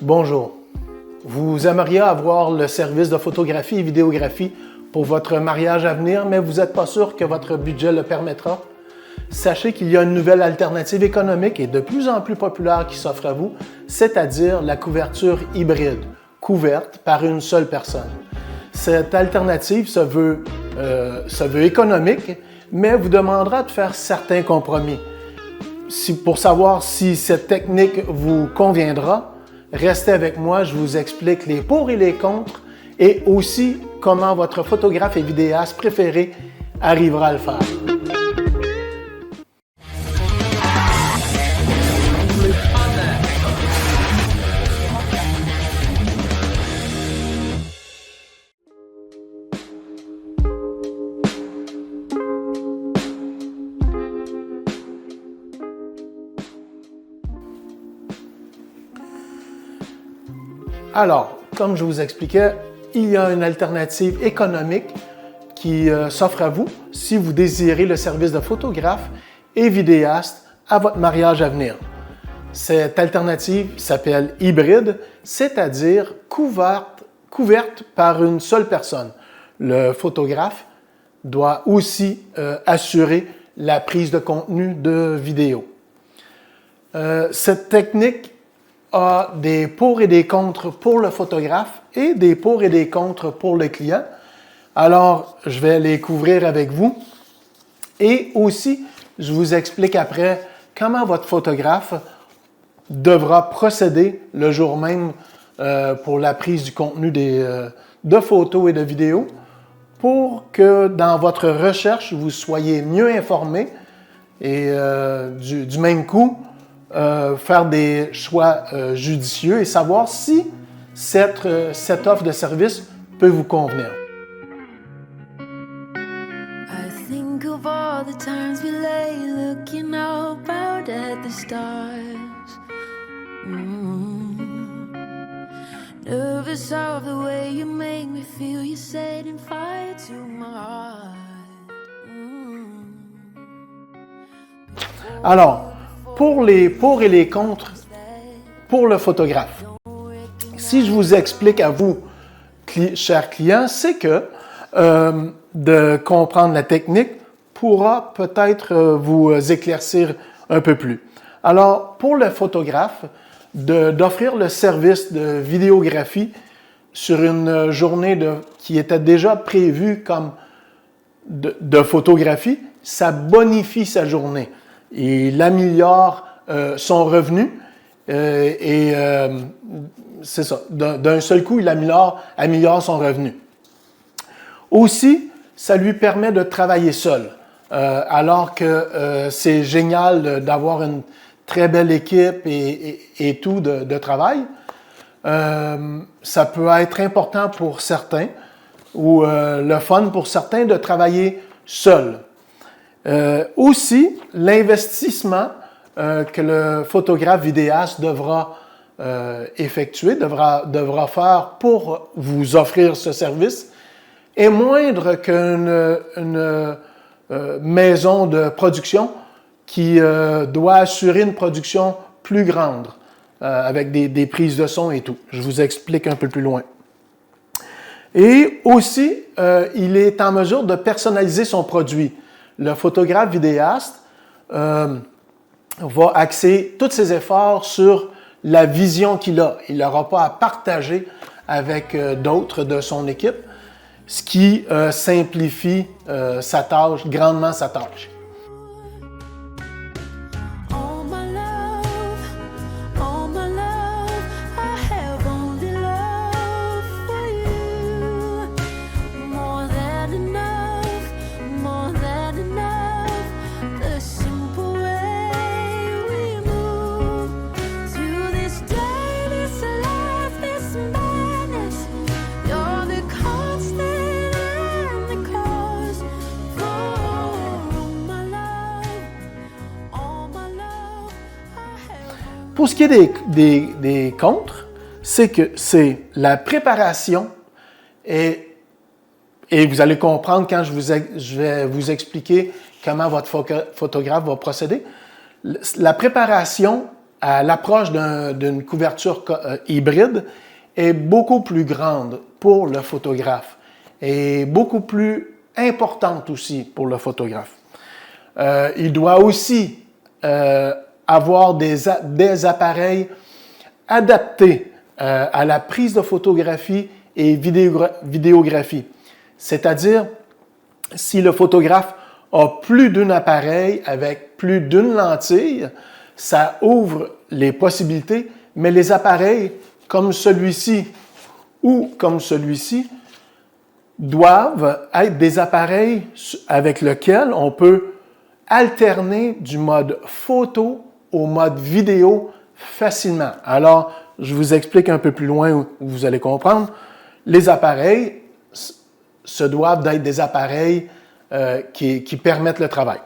Bonjour. Vous aimeriez avoir le service de photographie et vidéographie pour votre mariage à venir, mais vous n'êtes pas sûr que votre budget le permettra? Sachez qu'il y a une nouvelle alternative économique et de plus en plus populaire qui s'offre à vous, c'est-à-dire la couverture hybride, couverte par une seule personne. Cette alternative se veut économique, mais vous demandera de faire certains compromis. Pour savoir si cette technique vous conviendra, restez avec moi, je vous explique les pour et les contre et aussi comment votre photographe et vidéaste préféré arrivera à le faire. Alors, comme je vous expliquais, il y a une alternative économique qui s'offre à vous si vous désirez le service de photographe et vidéaste à votre mariage à venir. Cette alternative s'appelle hybride, c'est-à-dire couverte par une seule personne. Le photographe doit aussi assurer la prise de contenu de vidéo. Cette technique a des pour et des contre pour le photographe et des pour et des contre pour le client. Alors, je vais les couvrir avec vous. Et aussi, je vous explique après comment votre photographe devra procéder le jour même pour la prise du contenu de photos et de vidéos pour que dans votre recherche, vous soyez mieux informé et du même coup, faire des choix judicieux et savoir si cette offre de service peut vous convenir. I think of all the times we lay looking up out at the stars. Nervous of the way you make me feel, you're setting fire to my heart. Alors, pour les pour et les contre pour le photographe, si je vous explique à vous, chers clients, c'est que de comprendre la technique pourra peut-être vous éclaircir un peu plus. Alors, pour le photographe, d'offrir le service de vidéographie sur une journée qui était déjà prévue comme de photographie, ça bonifie sa journée. Il améliore son revenu c'est ça. D'un seul coup, il améliore son revenu. Aussi, ça lui permet de travailler seul, alors que c'est génial d'avoir une très belle équipe et tout de travail. Ça peut être important pour certains ou le fun pour certains de travailler seul. Aussi, l'investissement que le photographe vidéaste devra effectuer, devra faire pour vous offrir ce service est moindre qu'une maison de production qui doit assurer une production plus grande avec des prises de son et tout. Je vous explique un peu plus loin. Et aussi, il est en mesure de personnaliser son produit. Le photographe vidéaste va axer tous ses efforts sur la vision qu'il a. Il n'aura pas à partager avec d'autres de son équipe, ce qui simplifie grandement sa tâche. Pour ce qui est des contres, c'est que c'est la préparation et vous allez comprendre quand je vais vous expliquer comment votre photographe va procéder. La préparation à l'approche d'une couverture hybride est beaucoup plus grande pour le photographe et beaucoup plus importante aussi pour le photographe. Il doit aussi avoir des appareils adaptés à la prise de photographie et vidéographie. C'est-à-dire, si le photographe a plus d'un appareil avec plus d'une lentille, ça ouvre les possibilités, mais les appareils comme celui-ci ou comme celui-ci doivent être des appareils avec lesquels on peut alterner du mode photo au mode vidéo facilement. Alors, je vous explique un peu plus loin où vous allez comprendre. Les appareils se doivent d'être des appareils qui permettent le travail.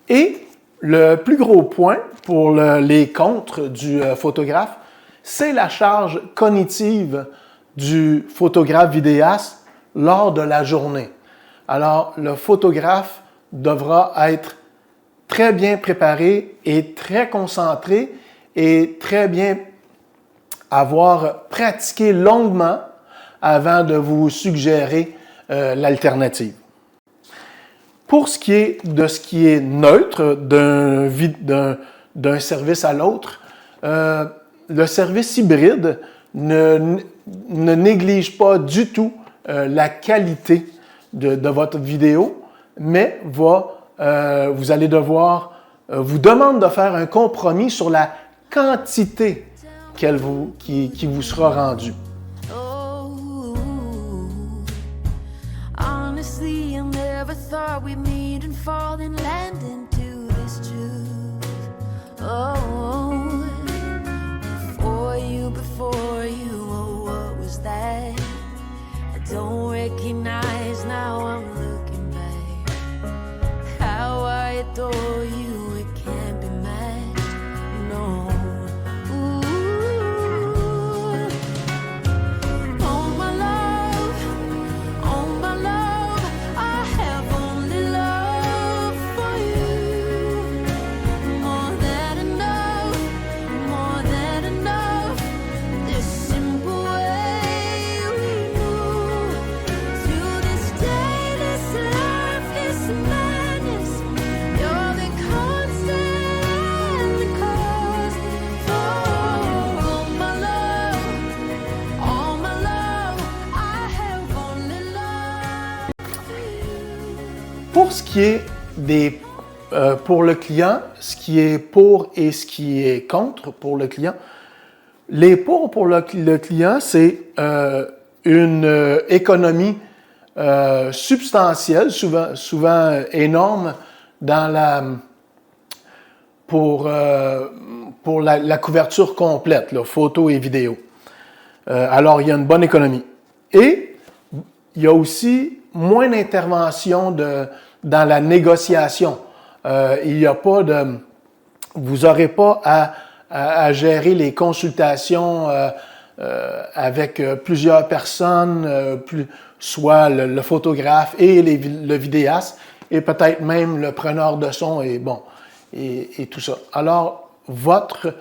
Et le plus gros point pour les contres du photographe, c'est la charge cognitive du photographe vidéaste lors de la journée. Alors, le photographe devra être très bien préparé et très concentré et très bien avoir pratiqué longuement avant de vous suggérer l'alternative. Pour ce qui est de ce qui est neutre d'un service à l'autre, le service hybride ne néglige pas du tout la qualité de votre vidéo, mais vous allez devoir, vous demande de faire un compromis sur la quantité qui vous sera rendue. Honestly, I never thought we'd meet and fall and land into this truth. Oh, before you, oh, what was that? I don't recognize now, I'm looking back. How I adore you, it can't be matched, no. Pour ce qui est pour le client, ce qui est pour et ce qui est contre pour le client, les pour le client, c'est une économie substantielle, souvent énorme, pour la couverture complète, là, photo et vidéo. Alors, il y a une bonne économie. Et il y a aussi moins d'intervention dans la négociation. Il y a pas vous n'aurez pas à gérer les consultations avec plusieurs personnes, soit le photographe et le vidéaste, et peut-être même le preneur de son et tout ça. Alors, votre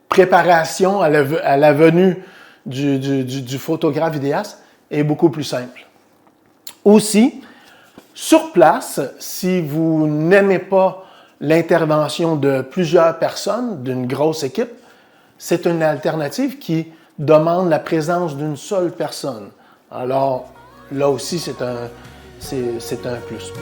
préparation à la venue du photographe vidéaste est beaucoup plus simple. Aussi, sur place, si vous n'aimez pas l'intervention de plusieurs personnes, d'une grosse équipe, c'est une alternative qui demande la présence d'une seule personne. Alors, là aussi, c'est un plus.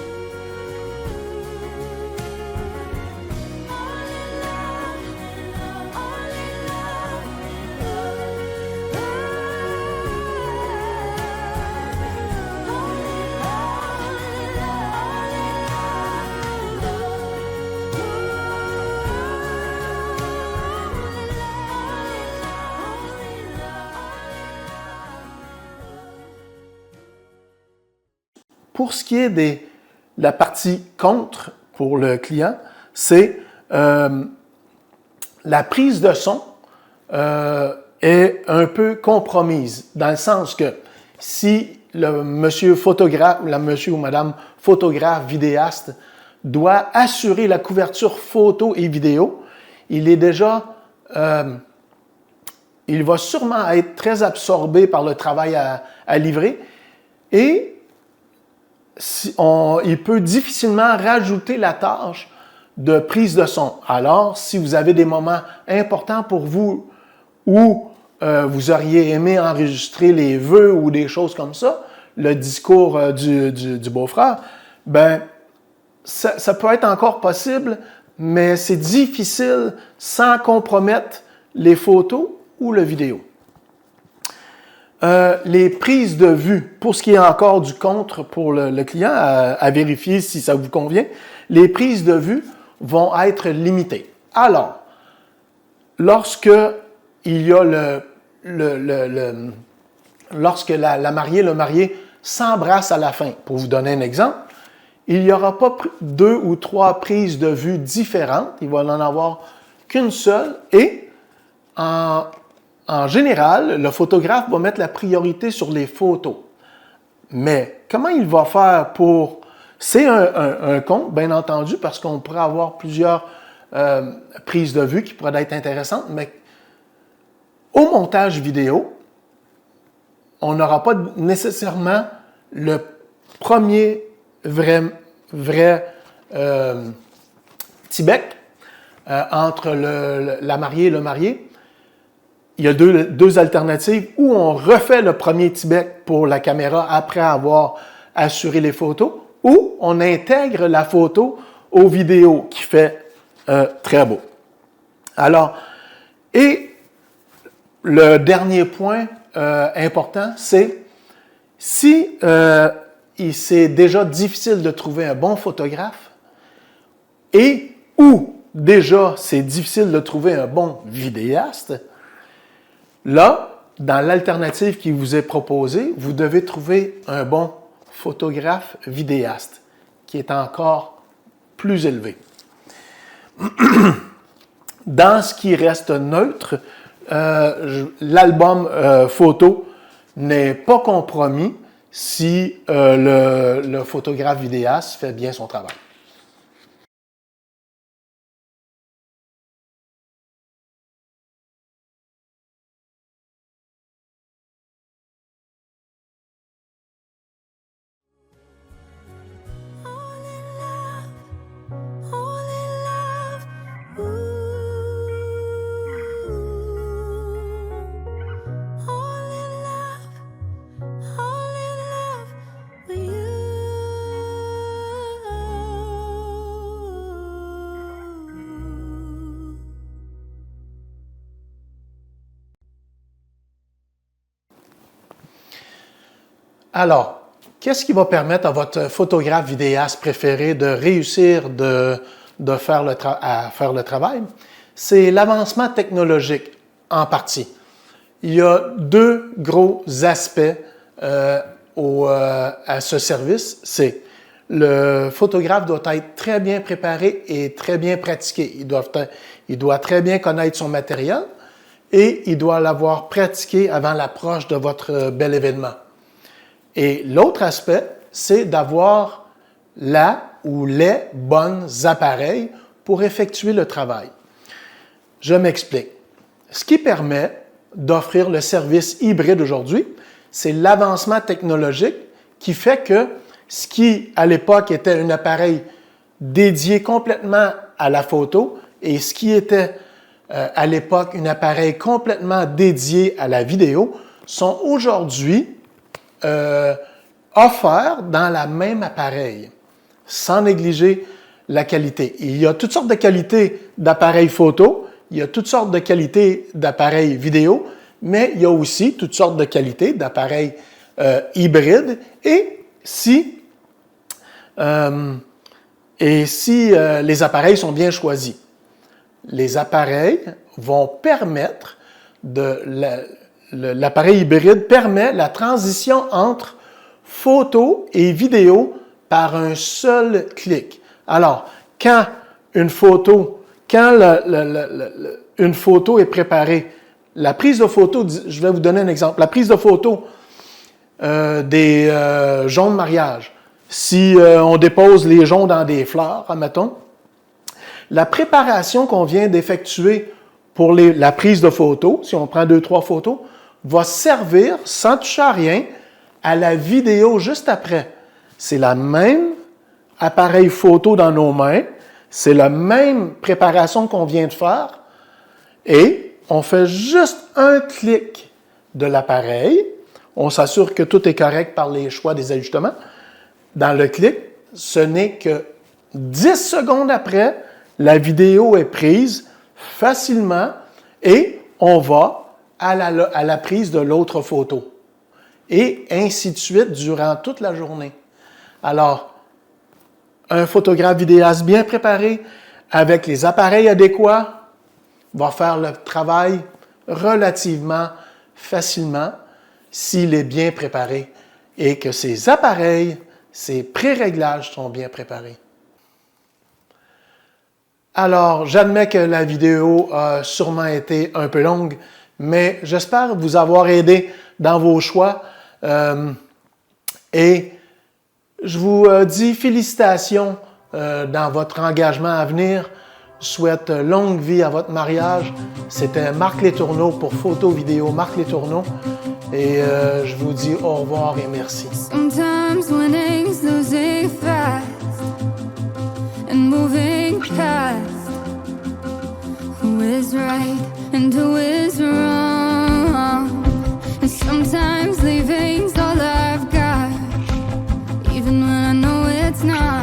Pour ce qui est de la partie contre pour le client, c'est la prise de son est un peu compromise, dans le sens que si le monsieur photographe, la monsieur ou madame photographe, vidéaste, doit assurer la couverture photo et vidéo, il est déjà, il va sûrement être très absorbé par le travail à livrer et il peut difficilement rajouter la tâche de prise de son. Alors, si vous avez des moments importants pour vous où vous auriez aimé enregistrer les vœux ou des choses comme ça, le discours du beau-frère, ben ça peut être encore possible, mais c'est difficile sans compromettre les photos ou la vidéo. Les prises de vue, pour ce qui est encore du contre pour le client, à vérifier si ça vous convient, les prises de vue vont être limitées. Alors, lorsque il y a lorsque la mariée, le marié s'embrasse à la fin, pour vous donner un exemple, il n'y aura pas 2 ou 3 prises de vue différentes, il va en avoir qu'une seule et en général, le photographe va mettre la priorité sur les photos. Mais comment il va faire pour... C'est un compte, bien entendu, parce qu'on pourrait avoir plusieurs prises de vue qui pourraient être intéressantes, mais au montage vidéo, on n'aura pas nécessairement le premier vrai petit bec entre la mariée et le marié. Il y a deux alternatives où on refait le premier petit bec pour la caméra après avoir assuré les photos, ou on intègre la photo aux vidéos qui fait très beau. Alors, et le dernier point important, c'est si c'est déjà difficile de trouver un bon photographe et ou déjà c'est difficile de trouver un bon vidéaste, là, dans l'alternative qui vous est proposée, vous devez trouver un bon photographe vidéaste qui est encore plus élevé. Dans ce qui reste neutre, l'album photo n'est pas compromis si le photographe vidéaste fait bien son travail. Alors, qu'est-ce qui va permettre à votre photographe vidéaste préféré de réussir à faire le travail? C'est l'avancement technologique en partie. Il y a 2 gros aspects à ce service. C'est le photographe doit être très bien préparé et très bien pratiqué. Il doit très bien connaître son matériel et il doit l'avoir pratiqué avant l'approche de votre bel événement. Et l'autre aspect, c'est d'avoir la ou les bons appareils pour effectuer le travail. Je m'explique. Ce qui permet d'offrir le service hybride aujourd'hui, c'est l'avancement technologique qui fait que ce qui, à l'époque, était un appareil dédié complètement à la photo et ce qui était, à l'époque, un appareil complètement dédié à la vidéo, sont aujourd'hui offerts dans le même appareil, sans négliger la qualité. Il y a toutes sortes de qualités d'appareils photo, il y a toutes sortes de qualités d'appareils vidéo, mais il y a aussi toutes sortes de qualités d'appareils hybrides. Et si les appareils sont bien choisis, les appareils vont permettre l'appareil hybride permet la transition entre photo et vidéo par un seul clic. Alors, quand une photo est préparée, la prise de photo, je vais vous donner un exemple, la prise de photo des joncs de mariage, Si on dépose les joncs dans des fleurs, admettons, la préparation qu'on vient d'effectuer pour la prise de photos, si on prend 2-3 photos, va servir, sans toucher à rien, à la vidéo juste après. C'est la même appareil photo dans nos mains, c'est la même préparation qu'on vient de faire, et on fait juste un clic de l'appareil, on s'assure que tout est correct par les choix des ajustements. Dans le clic, ce n'est que 10 secondes après, la vidéo est prise facilement et on va à la prise de l'autre photo. Et ainsi de suite durant toute la journée. Alors, un photographe vidéaste bien préparé avec les appareils adéquats va faire le travail relativement facilement s'il est bien préparé et que ses appareils, ses pré-réglages sont bien préparés. Alors, j'admets que la vidéo a sûrement été un peu longue, mais j'espère vous avoir aidé dans vos choix. Et je vous dis félicitations dans votre engagement à venir. Je souhaite longue vie à votre mariage. C'était Marc Letourneau pour Photo Vidéo Marc Letourneau. Et je vous dis au revoir et merci. Sometimes winning's losing fast and moving past who is right and who is wrong. And sometimes leaving's all I've got, even when I know it's not.